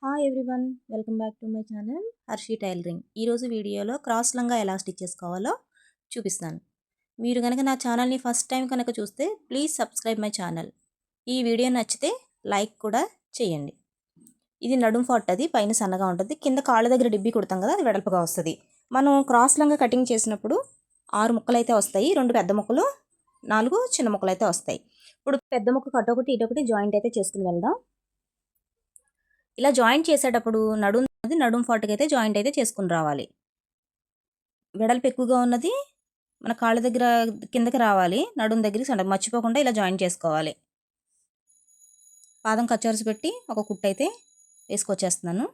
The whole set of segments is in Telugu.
Hi everyone, welcome back to my channel Harshi tailoring. ఈరోజు వీడియోలో క్రాస్ లంగా ఎలా స్టిచ్ చేసుకోవాలో చూపిస్తాను. మీరు కనుక నా ఛానల్ని ఫస్ట్ టైం కనుక చూస్తే ప్లీజ్ సబ్స్క్రైబ్ మై ఛానల్. ఈ వీడియో నచ్చితే లైక్ కూడా చేయండి. ఇది నడుం ఫాట్, అది పైన సన్నగా ఉంటుంది, కింద కాళ్ళ దగ్గర డిబ్బి కుడతాం కదా, అది వెడల్పుగా వస్తుంది. మనం క్రాస్ లంగా కటింగ్ చేసినప్పుడు 6 ముక్కలు అయితే వస్తాయి, 2 పెద్ద ముక్కలు 4 చిన్న ముక్కలు అయితే వస్తాయి. ఇప్పుడు పెద్ద ముక్క అటొకటి ఇటొకటి జాయింట్ అయితే చేసుకుని వెళ్దాం. ఇలా జాయింట్ చేసేటప్పుడు నడుం ఫాట్కి అయితే జాయింట్ అయితే చేసుకుని రావాలి. వెడల్పు ఎక్కువగా ఉన్నది మన కాళ్ళ దగ్గర కిందకి రావాలి, నడుం దగ్గరికి మర్చిపోకుండా ఇలా జాయింట్ చేసుకోవాలి. పాదం కచ్చర్స్ పెట్టి ఒక కుట్టు అయితే వేసుకొచ్చేస్తున్నాను.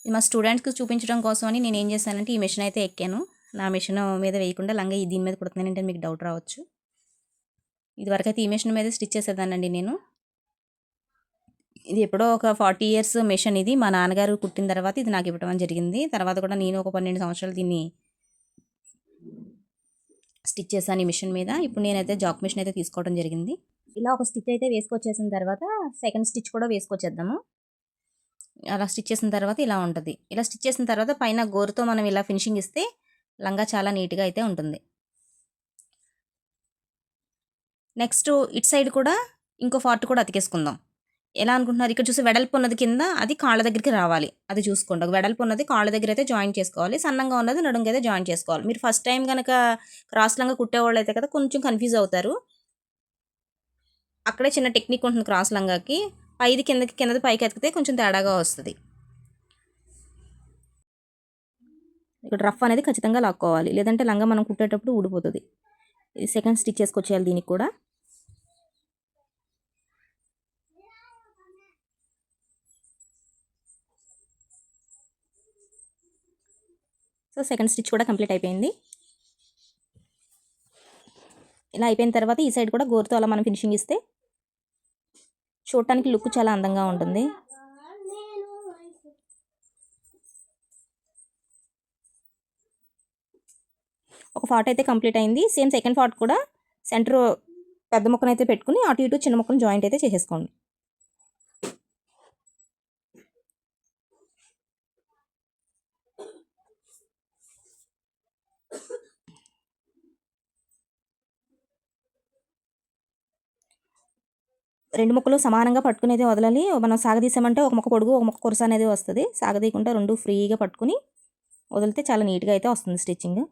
ఇది మా స్టూడెంట్స్కి చూపించడం కోసం అని నేను ఏం చేశానంటే ఈ మిషన్ అయితే ఎక్కాను. నా మిషన్ మీద వేయకుండా లంగా దీని మీద కుడుతున్నానంటే మీకు డౌట్ రావచ్చు. ఇదివరకు అయితే ఈ మిషన్ మీద స్టిచ్ చేసేదానండి నేను. ఇది ఎప్పుడో ఒక 40 ఇయర్స్ మిషన్. ఇది మా నాన్నగారు కుట్టిన తర్వాత ఇది నాకు ఇవ్వడం జరిగింది. తర్వాత కూడా నేను ఒక 12 సంవత్సరాలు దీన్ని స్టిచ్ చేశాను ఈ మిషన్ మీద. ఇప్పుడు నేనైతే జాక్ మిషన్ అయితే తీసుకోవడం జరిగింది. ఇలా ఒక స్టిచ్ అయితే వేసుకొచ్చేసిన తర్వాత సెకండ్ స్టిచ్ కూడా వేసుకొచ్చేద్దాము. అలా స్టిచ్ చేసిన తర్వాత ఇలా ఉంటుంది. ఇలా స్టిచ్ చేసిన తర్వాత పైన గోరుతో మనం ఇలా ఫినిషింగ్ ఇస్తే లంగా చాలా నీట్గా అయితే ఉంటుంది. నెక్స్ట్ ఇటు సైడ్ కూడా ఇంకో పార్ట్ కూడా అతికేసుకుందాం. ఎలా అనుకుంటున్నారు? ఇక్కడ చూసి వెడల్పు ఉన్నది కింద, అది కాళ్ళ దగ్గరికి రావాలి, అది చూసుకోండి. వెడల్పు ఉన్నది కాళ్ళ దగ్గర అయితే జాయింట్ చేసుకోవాలి, సన్నంగా ఉన్నది నడుంకి అయితే జాయింట్ చేసుకోవాలి. మీరు ఫస్ట్ టైం కనుక క్రాస్ లంగా కుట్టేవాళ్ళు అయితే కదా కొంచెం కన్ఫ్యూజ్ అవుతారు. అక్కడే చిన్న టెక్నిక్ ఉంటుంది క్రాస్ లంగాకి. పైది కిందకి, కిందది పైకి ఎతికితే కొంచెం తేడాగా వస్తుంది. ఇక్కడ రఫ్ అనేది ఖచ్చితంగా లాక్కోవాలి, లేదంటే లంగా మనం కుట్టేటప్పుడు ఊడిపోతుంది. ఇది సెకండ్ స్టిచ్ చేసుకొచ్చేయాలి దీనికి కూడా. సో సెకండ్ స్టిచ్ కూడా కంప్లీట్ అయిపోయింది. ఇలా అయిపోయిన తర్వాత ఈ సైడ్ కూడా గోరుతో అలా మనం ఫినిషింగ్ ఇస్తే చూడటానికి లుక్ చాలా అందంగా ఉంటుంది. ఒక పార్ట్ అయితే కంప్లీట్ అయింది. సేమ్ సెకండ్ పార్ట్ కూడా సెంటర్ పెద్ద ముక్కనైతే పెట్టుకుని అటు ఇటు చిన్న ముక్కను జాయింట్ అయితే చేసేసుకోండి. రెండు ముక్కలు సమానంగా పట్టుకునేది వదలాలి. మనం సాగదీసామంటే ఒక ముక్క పొడుగు ఒక ముక్క కొరస అనేది వస్తుంది. సాగదీయకుండా రెండు ఫ్రీగా పట్టుకుని వదిలితే చాలా నీట్గా అయితే వస్తుంది స్టిచ్చింగ్.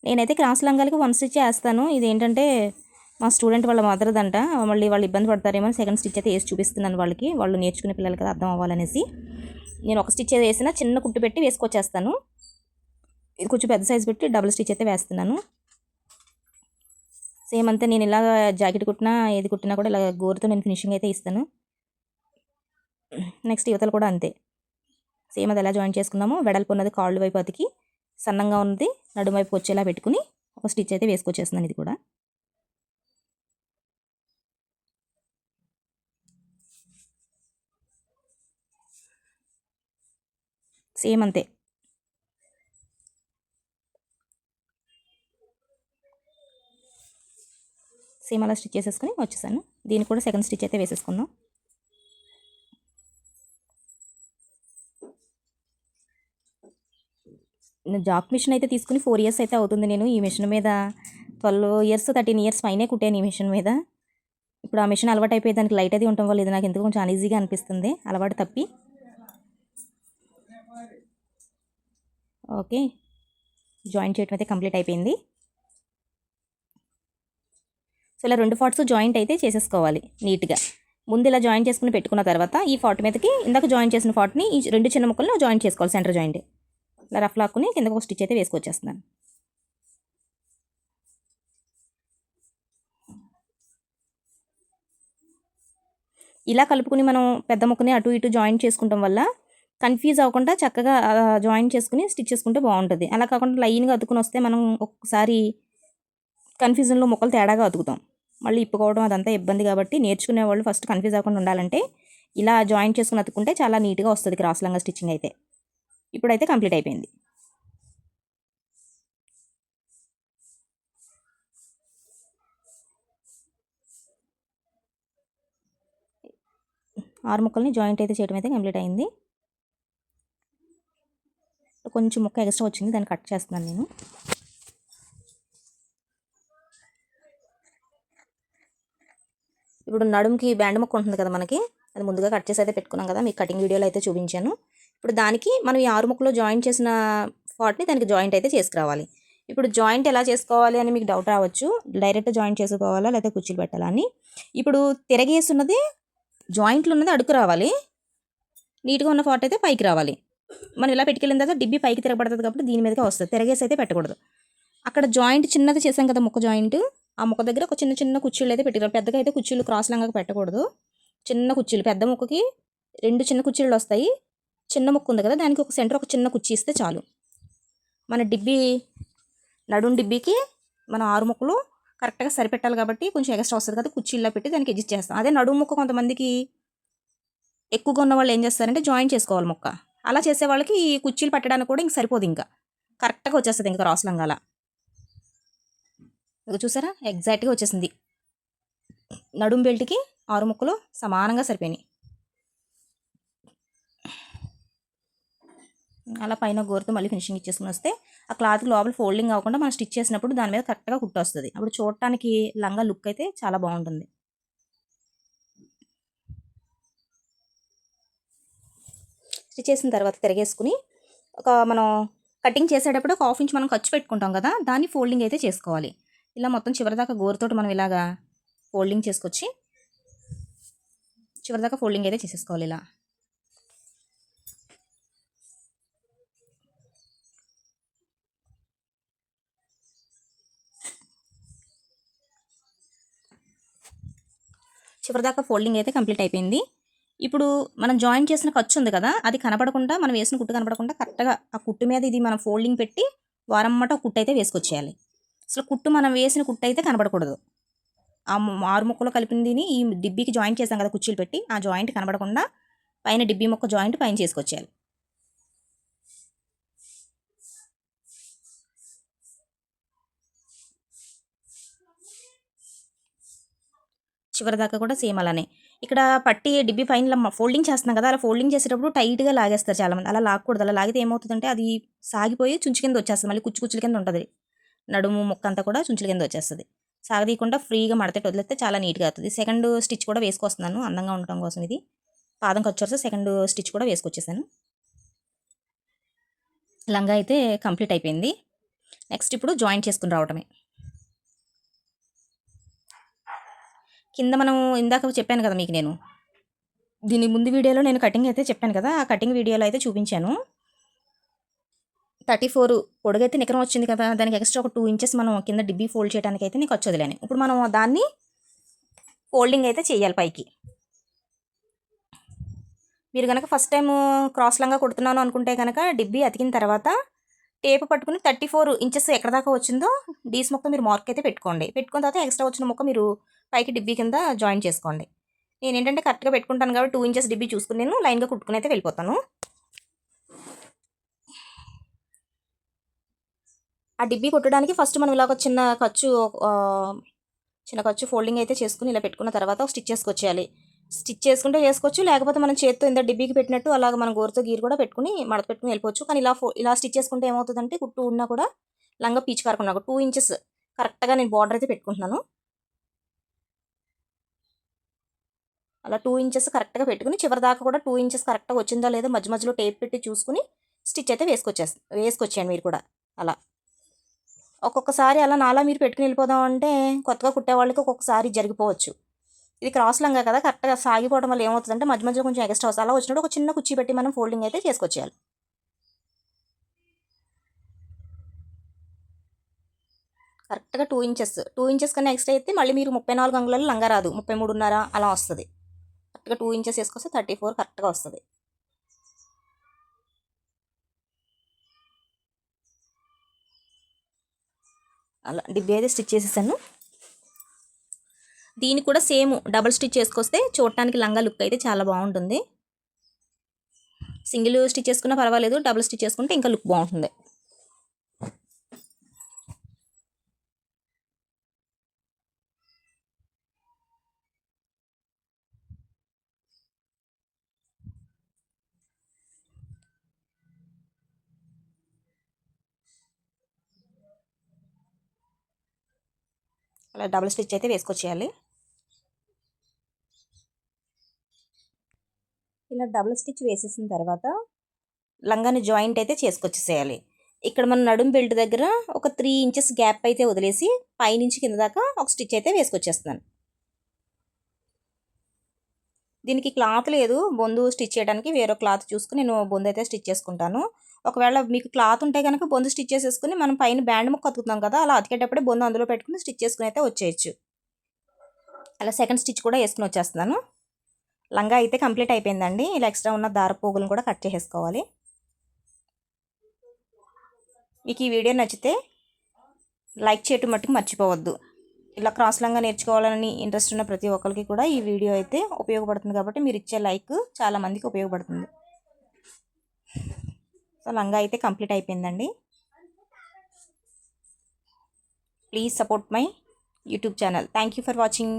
నేనైతే క్రాస్ లంగాలకి 1 స్టిచ్ వేస్తాను. ఇదేంటంటే మా స్టూడెంట్ వాళ్ళ మదర్దంట, మళ్ళీ వాళ్ళు ఇబ్బంది పడతారేమో సెకండ్ స్టిచ్ అయితే వేసి చూపిస్తున్నాను వాళ్ళకి. వాళ్ళు నేర్చుకునే పిల్లలు కదా, అర్థం అవ్వాలనేసి నేను ఒక స్టిచ్ వేసిన చిన్న కుట్టు పెట్టి వేసుకొచ్చేస్తాను. ఇది కొంచెం పెద్ద సైజు పెట్టి డబుల్ స్టిచ్ అయితే వేస్తున్నాను. సేమ్ అంతే, నేను ఇలా జాకెట్ కుట్టినా ఏది కుట్టినా కూడా ఇలా గోరుతో నేను ఫినిషింగ్ అయితే ఇస్తాను. నెక్స్ట్ యువతలు కూడా అంతే, సేమ్ అది ఎలా జాయిన్ చేసుకున్నామో వెడల్పు ఉన్నది కాళ్ళు వైపు అతికి, సన్నంగా ఉన్నది నడుము వైపు వచ్చేలా పెట్టుకుని ఒక స్టిచ్ అయితే వేసుకొచ్చేస్తున్నాను. ఇది కూడా సేమ్ అంతే. సేమ్ అలా స్టిచ్ చేసేసుకుని వచ్చేసాను. దీనికి కూడా సెకండ్ స్టిచ్ అయితే వేసేసుకుందాం. జాక్ మిషన్ అయితే తీసుకుని 4 ఇయర్స్ అయితే అవుతుంది. నేను ఈ మిషన్ మీద 12 ఇయర్స్ 13 ఇయర్స్ పైనే కుట్టాను ఈ మిషన్ మీద. ఇప్పుడు ఆ మిషన్ అలవాటు అయిపోయి దానికి లైట్ అది ఉండటం వల్ల ఇది నాకు ఎందుకు కొంచెం అన్ఈజీగా అనిపిస్తుంది, అలవాటు తప్పి. ఓకే, జాయింట్ చేయడం అయితే కంప్లీట్ అయిపోయింది. సో ఇలా 2 పార్ట్స్ జాయింట్ అయితే చేసేసుకోవాలి నీట్గా. ముందు ఇలా జాయింట్ చేసుకుని పెట్టుకున్న తర్వాత ఈ పార్ట్ మీదకి ఇందాక జాయింట్ చేసిన పార్ట్ని ఈ 2 చిన్న ముక్కలను జాయింట్ చేసుకోవాలి. సెంటర్ జాయింట్ ఇలా రఫ్ లాక్కుని కిందకు ఒక స్టిచ్ అయితే వేసుకొచ్చేస్తున్నాను. ఇలా కలుపుకుని మనం పెద్ద ముక్కని అటు ఇటు జాయింట్ చేసుకుంటాం వల్ల కన్ఫ్యూజ్ అవ్వకుండా చక్కగా జాయింట్ చేసుకుని స్టిచ్ చేసుకుంటే బాగుంటుంది. అలా కాకుండా లైన్గా అతుకుని వస్తే మనం ఒక్కసారి కన్ఫ్యూజన్లో ముక్కలు తేడాగా అతుకుతాం, మళ్ళీ ఇప్పుకోవడం అదంతా ఇబ్బంది. కాబట్టి నేర్చుకునే వాళ్ళు ఫస్ట్ కన్ఫ్యూజ్ అవ్వకుండా ఉండాలంటే ఇలా జాయింట్ చేసుకుని అతుక్కుంటే చాలా నీట్గా వస్తుంది క్రాస్ లంగా స్టిచ్చింగ్ అయితే. ఇప్పుడైతే కంప్లీట్ అయిపోయింది. ఆరు ముక్కల్ని జాయింట్ అయితే చేయడం అయితే కంప్లీట్ అయింది. కొంచెం ముక్క ఎక్స్ట్రా వచ్చింది, దాన్ని కట్ చేస్తున్నాను నేను. ఇప్పుడు నడుముకి బ్యాండ్ ముక్క ఉంటుంది కదా మనకి, అది ముందుగా కట్ చేసి అయితే పెట్టుకున్నాం కదా, మీకు కటింగ్ వీడియోలో అయితే చూపించాను. ఇప్పుడు దానికి మనం ఈ 6 ముక్కలో జాయింట్ చేసిన పార్ట్ని దానికి జాయింట్ అయితే చేసుకురావాలి. ఇప్పుడు జాయింట్ ఎలా చేసుకోవాలి అని మీకు డౌట్ రావచ్చు, డైరెక్ట్ జాయింట్ చేసుకోవాలా లేకపోతే కుర్చీలు పెట్టాలా అని. ఇప్పుడు తిరగేస్తున్నది జాయింట్లు ఉన్నది అడుగు రావాలి, నీట్గా ఉన్న పార్ట్ అయితే పైకి రావాలి. మనం ఇలా పెట్టుకెళ్ళిన తర్వాత డిబ్బి పైకి తిరగబడుతుంది కాబట్టి దీని మీదగా వస్తుంది, తిరగేసి అయితే పెట్టకూడదు. అక్కడ జాయింట్ చిన్నది చేసాం కదా ముక్క జాయింట్, ఆ ముక్క దగ్గర ఒక చిన్న చిన్న కుర్చీలు అయితే పెట్టుకోవాలి. పెద్దగా అయితే కుర్చీలు క్రాస్ లంగాకి పెట్టకూడదు, చిన్న కుర్చీలు. పెద్ద ముక్కకి 2 చిన్న కుర్చీలు వస్తాయి, చిన్న ముక్క ఉంది కదా దానికి ఒక సెంటర్ ఒక చిన్న కుర్చీ ఇస్తే చాలు. మన డిబ్బి నడుం డిబ్బీకి మనం 6 ముక్కలు కరెక్ట్గా సరిపెట్టాలి కాబట్టి కొంచెం ఎక్స్ట్రా వస్తుంది కదా, కుర్చీల్లో పెట్టి దానికి అడ్జస్ట్ చేస్తాం. అదే నడుము ముక్క కొంతమందికి ఎక్కువగా ఉన్న వాళ్ళు ఏం చేస్తారంటే జాయింట్ చేసుకోవాలి ముక్క. అలా చేసే వాళ్ళకి ఈ కుర్చీలు పెట్టడానికి కూడా ఇంక సరిపోదు, ఇంకా కరెక్ట్గా వచ్చేస్తుంది ఇంకా క్రాస్ లంగాల. చూసారా ఎగ్జాక్ట్గా వచ్చేసింది. నడుం బెల్ట్కి 6 ముక్కలు సమానంగా సరిపోయినాయి. అలా పైన గోరుతో మళ్ళీ ఫినిషింగ్ ఇచ్చేసుకుని వస్తే ఆ క్లాత్ లోపల ఫోల్డింగ్ అవ్వకుండా మనం స్టిచ్ చేసినప్పుడు దాని మీద కరెక్ట్గా కుట్టు వస్తుంది. అప్పుడు చూడటానికి లంగా లుక్ అయితే చాలా బాగుంటుంది. స్టిచ్ చేసిన తర్వాత తిరగేసుకుని మనం కటింగ్ చేసేటప్పుడు ఒక 1/2 ఇంచ్ మనం ఖర్చు పెట్టుకుంటాం కదా, దాన్ని ఫోల్డింగ్ అయితే చేసుకోవాలి. ఇలా మొత్తం చివరిదాకా గోరుతోటి మనం ఇలాగా ఫోల్డింగ్ చేసుకొచ్చి చివరిదాకా ఫోల్డింగ్ అయితే చేసేసుకోవాలి. ఇలా చివరిదాకా ఫోల్డింగ్ అయితే కంప్లీట్ అయిపోయింది. ఇప్పుడు మనం జాయిన్ చేసిన ఖర్చు ఉంది కదా, అది కనపడకుండా, మనం వేసిన కుట్టు కనపడకుండా కరెక్ట్గా ఆ కుట్టు మీద ఇది మనం ఫోల్డింగ్ పెట్టి వారమ్మట కుట్టు అయితే వేసుకొచ్చేయాలి. అసలు కుట్టు మనం వేసిన కుట్టు అయితే కనపడకూడదు. ఆ 6 ముక్కలు కలిపిందిని ఈ డిబ్బీకి జాయింట్ చేసాం కదా కుర్చీలు పెట్టి, ఆ జాయింట్ కనబడకుండా పైన డిబ్బీ ముక్క జాయింట్ పైన చేసుకొచ్చేయాలి. చివరి దాకా కూడా సేమ్ అలానే. ఇక్కడ పట్టి డిబ్బీ పైన ఫోల్డింగ్ చేస్తున్నాం కదా, అలా ఫోల్డింగ్ చేసేటప్పుడు టైట్గా లాగేస్తారు చాలామంది. అలా లాగకూడదు. అలా లాగితే ఏమవుతుందంటే అది సాగిపోయి చుంచు కింద వచ్చేస్తుంది, మళ్ళీ కుచ్చుల కింద ఉంటుంది. నడుము ముక్క అంతా కూడా చుంచుల కింద వచ్చేస్తుంది. సాగదీయకుండా ఫ్రీగా మడతెట్టి వదిలేస్తే చాలా నీట్గా అవుతుంది. సెకండ్ స్టిచ్ కూడా వేసుకొస్తున్నాను అందంగా ఉండటం కోసం. ఇది పాదం ఖర్చు సెకండ్ స్టిచ్ కూడా వేసుకొచ్చేసాను. లంగా అయితే కంప్లీట్ అయిపోయింది. నెక్స్ట్ ఇప్పుడు జాయింట్ చేసుకుని రావటమే. కింద మనం ఇందాక చెప్పాను కదా మీకు, నేను దీని ముందు వీడియోలో నేను కటింగ్ అయితే చెప్పాను కదా, ఆ కటింగ్ వీడియోలో అయితే చూపించాను. 34 పొడుగైతే నికరం వచ్చింది కదా, దానికి ఎక్స్ట్రా ఒక 2 ఇంచెస్ మనం కింద డిబ్బీ ఫోల్డ్ చేయడానికి అయితే నీకు వచ్చేదిలేని. ఇప్పుడు మనం దాన్ని ఫోల్డింగ్ అయితే చేయాలి పైకి. మీరు కనుక ఫస్ట్ టైం క్రాస్ లంగా కుడుతున్నాను అనుకుంటే కనుక డిబ్బీ అతికిన తర్వాత టేప్ పట్టుకుని 34 ఇంచెస్ ఎక్కడ దాకా వచ్చిందో డీస్ ముక్క మీరు మార్క్ అయితే పెట్టుకోండి. పెట్టుకున్న తర్వాత ఎక్స్ట్రా వచ్చిన ముక్క మీరు పైకి డిబ్బీ కింద జాయిన్ చేసుకోండి. నేను ఏంటంటే కరెక్ట్గా పెట్టుకుంటాను కాబట్టి 2 ఇంచెస్ డిబ్బీ చూసుకుని నేను లైన్గా కుట్టుకుని అయితే వెళ్ళిపోతాను. ఆ డిబ్బీ కుట్టడానికి ఫస్ట్ మనం ఇలాగ చిన్న ఖర్చు ఫోల్డింగ్ అయితే చేసుకుని ఇలా పెట్టుకున్న తర్వాత స్టిచ్ చేసుకొచ్చేయాలి. స్టిచ్ చేసుకుంటే చేసుకోవచ్చు, లేకపోతే మనం చేత్తో ఇంత డిబ్బీకి పెట్టినట్టు అలాగ మనం గోరుతో గీరు కూడా పెట్టుకుని మడత పెట్టుకుని వెళ్ళిపోవచ్చు. కానీ ఇలా స్టిచ్ చేసుకుంటే ఏమవుతుందంటే కుట్టు ఉన్నా కూడా లంగా పీచు కారకుండా 2 ఇంచెస్ కరెక్ట్గా నేను బార్డర్ అయితే పెట్టుకుంటున్నాను. అలా 2 ఇంచెస్ కరెక్ట్గా పెట్టుకుని చివరి దాకా కూడా 2 ఇంచెస్ కరెక్ట్గా వచ్చిందా లేదా మధ్య మధ్యలో టేప్ పెట్టి చూసుకుని స్టిచ్ అయితే వేసుకొచ్చాను మీరు కూడా. అలా ఒక్కొక్కసారి అలా నాలా మీరు పెట్టుకుని వెళ్ళిపోదాం అంటే కొత్తగా కుట్టే వాళ్ళకి ఒక్కొక్కసారి జరిగిపోవచ్చు. ఇది క్రాస్ లంగా కదా, కరెక్ట్గా సాగిపోవడం వల్ల ఏమవుతుందంటే మధ్య మధ్యలో కొంచెం ఎక్స్ట్రా వస్తుంది. అలా వచ్చినప్పుడు ఒక చిన్న కుర్చీ పెట్టి మనం ఫోల్డింగ్ అయితే చేసుకొచ్చేయాలి. కరెక్ట్గా 2 ఇంచెస్ కన్నా ఎక్స్ట్రా అయితే మళ్ళీ మీరు 34 అంగుళాలు లంగా రాదు, 33.5 అలా వస్తుంది. కరెక్ట్గా 2 ఇంచెస్ వేసుకొస్తే 34 కరెక్ట్గా వస్తుంది. అలా డిబ్బీ అయితే స్టిచ్ చేసేసాను. దీన్ని కూడా సేమ్ డబుల్ స్టిచ్ చేసుకొస్తే చూడటానికి లంగా లుక్ అయితే చాలా బాగుంటుంది. సింగిల్ స్టిచ్ చేసుకున్నా పర్వాలేదు, డబుల్ స్టిచ్ చేసుకుంటే ఇంకా లుక్ బాగుంటుంది. అలా డబుల్ స్టిచ్ అయితే వేసుకొచ్చేయాలి. ఇలా డబుల్ స్టిచ్ వేసేసిన తర్వాత లంగాని జాయింట్ అయితే చేసుకొచ్చేసేయాలి. ఇక్కడ మన నడుం బెల్ట్ దగ్గర ఒక 3 ఇంచెస్ గ్యాప్ అయితే వదిలేసి పైనుంచి కింద దాకా ఒక స్టిచ్ అయితే వేసుకొచ్చేస్తున్నాను. దీనికి క్లాత్ లేదు, బొందు స్టిచ్ చేయడానికి వేరే క్లాత్ చూసుకుని నేను బొందు అయితే స్టిచ్ చేసుకుంటాను. ఒకవేళ మీకు క్లాత్ ఉంటే కనుక బొందు స్టిచ్ చేసేసుకుని మనం పైన బ్యాండ్ ముక్క అతుకుతాం కదా, అలా అతికేటప్పుడే బొందు అందులో పెట్టుకుని స్టిచ్ చేసుకుని అయితే వచ్చేయచ్చు. అలా సెకండ్ స్టిచ్ కూడా వేసుకుని వచ్చేస్తున్నాను. లంగా అయితే కంప్లీట్ అయిపోయిందండి. ఇలా ఎక్స్ట్రా ఉన్న దార పోగులను కూడా కట్ చేసేసుకోవాలి. మీకు ఈ వీడియో నచ్చితే లైక్ చేయటం మట్టుకు మర్చిపోవద్దు. ఇలా క్రాస్ లంగా నేర్చుకోవాలని ఇంట్రెస్ట్ ఉన్న ప్రతి ఒక్కరికి కూడా ఈ వీడియో అయితే ఉపయోగపడుతుంది కాబట్టి మీరు ఇచ్చే లైక్ చాలా మందికి ఉపయోగపడుతుంది. సో లంగా అయితే కంప్లీట్ అయిపోయిందండి. Please support my YouTube channel. Thank you for watching.